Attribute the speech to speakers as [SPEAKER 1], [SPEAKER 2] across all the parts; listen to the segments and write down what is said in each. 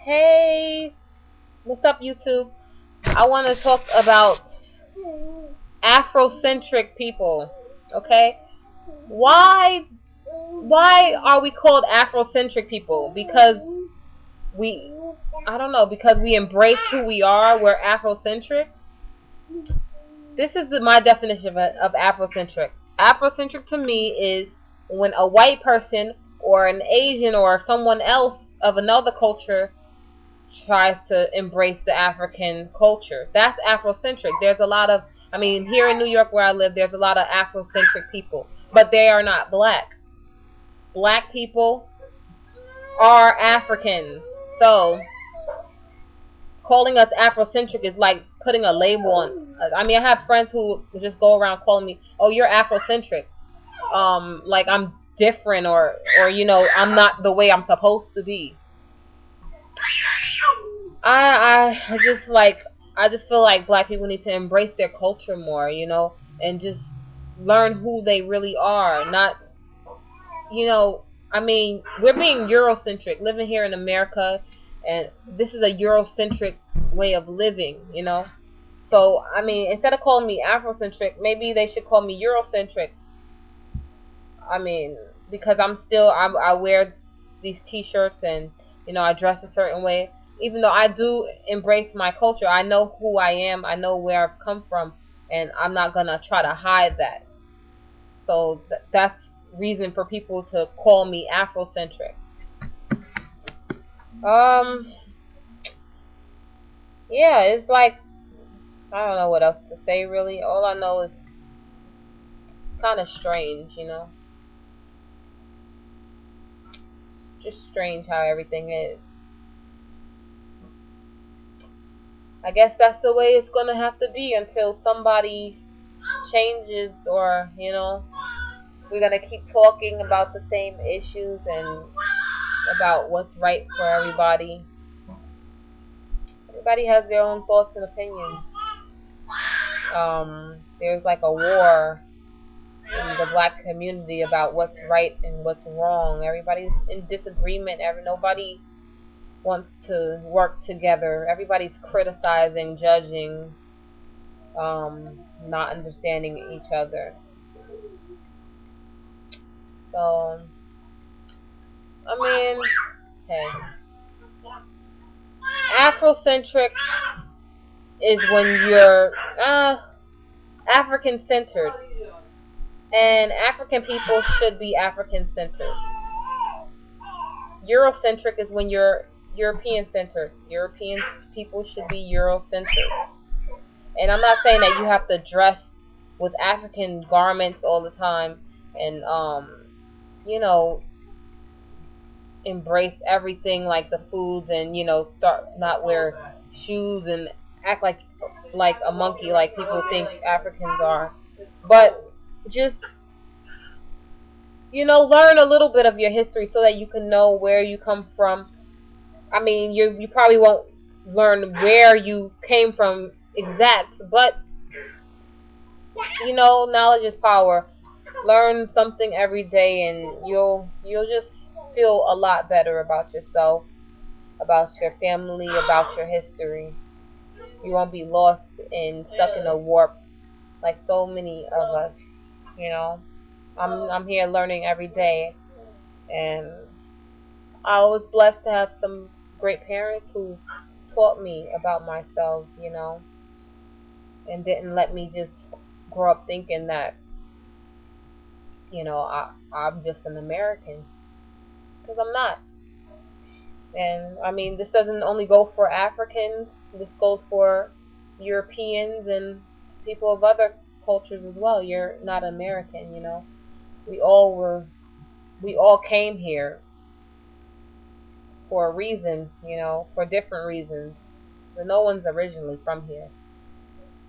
[SPEAKER 1] Hey, what's up, YouTube? I want to talk about Afrocentric people. Okay, why why are we called Afrocentric people? Because we I don't know, because we embrace who we are. We're Afrocentric. This is my definition of Afrocentric. Afrocentric to me is when a white person or an Asian or someone else of another culture tries to embrace the African culture. That's Afrocentric. There's a lot of, here in New York where I live, there's a lot of Afrocentric people, but they are not black. Black people are Africans. So calling us Afrocentric is like putting a label on. I have friends who just go around calling me, "Oh, you're Afrocentric." Like I'm different, or I'm not the way I'm supposed to be. I just feel like black people need to embrace their culture more, and just learn who they really are. Not, we're being Eurocentric, living here in America, and this is a Eurocentric way of living, So, instead of calling me Afrocentric, maybe they should call me Eurocentric. Because I wear these t-shirts and, I dress a certain way. Even though I do embrace my culture, I know who I am, I know where I've come from, and I'm not going to try to hide that. So that's reason for people to call me Afrocentric. Yeah, it's like, I don't know what else to say really. All I know is it's kind of strange, Just strange how everything is. I guess that's the way it's gonna have to be until somebody changes, or we're gonna keep talking about the same issues and about what's right for everybody. Everybody has their own thoughts and opinions. There's like a war in the black community about what's right and what's wrong. Everybody's in disagreement. Nobody wants to work together. Everybody's criticizing, judging, not understanding each other. So, hey, Afrocentric is when you're African centered, and African people should be African centered. Eurocentric is when you're European centered. European people should be Eurocentric. And I'm not saying that you have to dress with African garments all the time and embrace everything like the foods, and start not wear shoes and act like a monkey like people think Africans are. But just learn a little bit of your history so that you can know where you come from. You probably won't learn where you came from exact, but knowledge is power. Learn something every day, and you'll just feel a lot better about yourself, about your family, about your history. You won't be lost and stuck in a warp like so many of us. I'm here learning every day, and I was blessed to have some great parents who taught me about myself, and didn't let me just grow up thinking that, I'm just an American, because I'm not. And this doesn't only go for Africans. This goes for Europeans and people of other cultures as well. You're not American, We all came here for a reason, for different reasons. So no one's originally from here.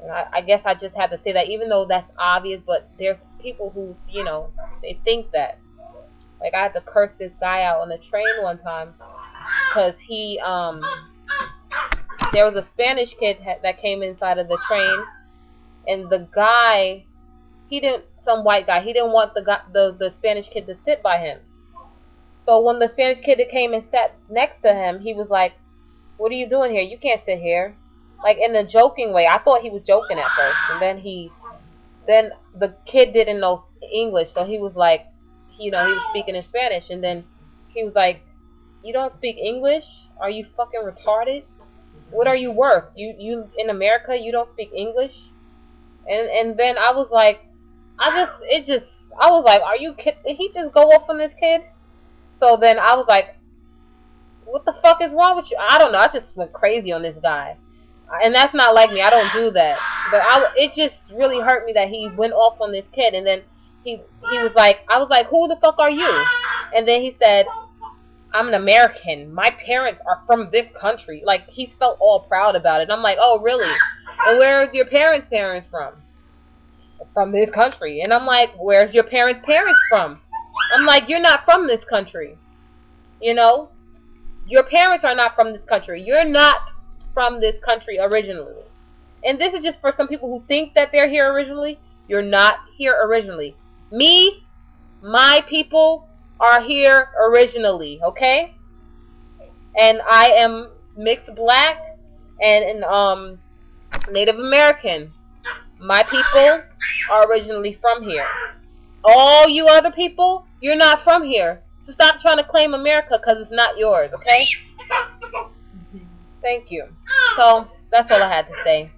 [SPEAKER 1] And I guess I just had to say that, even though that's obvious, but there's people who, they think that. Like, I had to curse this guy out on the train one time because there was a Spanish kid that came inside of the train, and the guy, some white guy, he didn't want the Spanish kid to sit by him. So when the Spanish kid that came and sat next to him, he was like, What are you doing here? You can't sit here. Like, in a joking way. I thought he was joking at first. And then the kid didn't know English, so he was like, he was speaking in Spanish. And then he was like, you don't speak English? Are you fucking retarded? What are you worth? You in America, you don't speak English? And then I was like, I was like, are you kidding? Did he just go off on this kid? So then I was like, what the fuck is wrong with you? I don't know. I just went crazy on this guy. And that's not like me. I don't do that. But it just really hurt me that he went off on this kid. And then he was like, I was like, who the fuck are you? And then he said, I'm an American. My parents are from this country. Like, he felt all proud about it. And I'm like, oh, really? And where's your parents' from? From this country. And I'm like, where's your parents' from? I'm like, you're not from this country. You know? Your parents are not from this country. You're not from this country originally. And this is just for some people who think that they're here originally. You're not here originally. Me, my people are here originally, okay? And I am mixed black and Native American. My people are originally from here. All you other people, you're not from here. So stop trying to claim America because it's not yours, okay? Thank you. So, that's all I had to say.